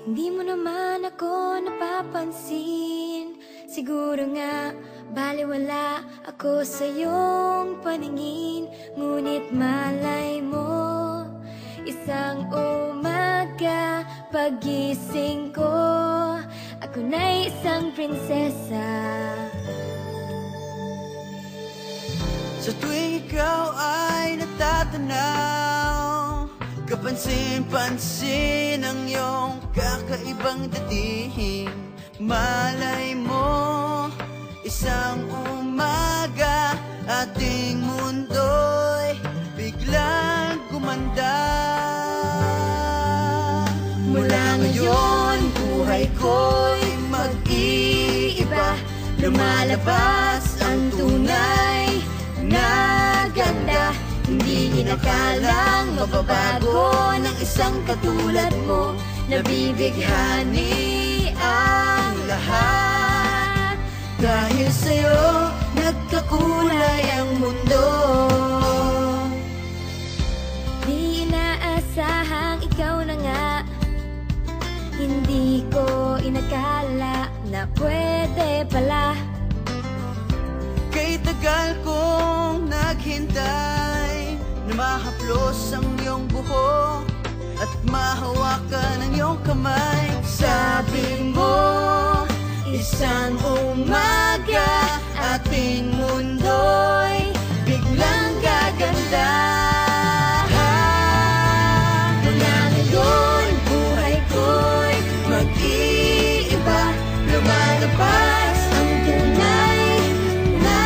Hindi mo naman ako napapansin. Siguro nga baliwala ako sa iyong paningin. Ngunit malay mo, isang umaga pagising ko, ako na isang prinsesa. Sa tuwing ikaw ay natatanaw, kapansin-pansin ang iyong kakaibang dating. Malay mo, isang umaga ating mundo'y biglang gumanda. Mula ngayon, buhay ko'y mag-iiba. Lumalabas ang tunay na ganda. Hindi inakalang mababago ng isang katulad mo. Nabibighani ang lahat. Dahil sa'yo, nagkakulay ang mundo. Di inaasahang ikaw na nga. Hindi ko inakala na pwede pala. Kay tagal kong naghintay na mahaplos ang iyong buhok at mahawakan ang iyong kamay. Sabi mo, isang umaga ating mundo'y biglang gaganda. Mula ngayon, buhay ko'y mag-iiba. Lumalabas ang tunay na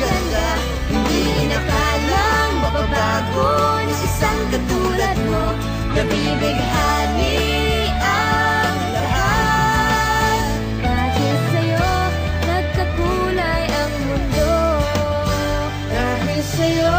ganda. Hindi inakalang mababago ng isang katulad mo. Nabibighani ang lahat. Dahil sa'yo, nagkakulay ang mundo. Dahil sa'yo,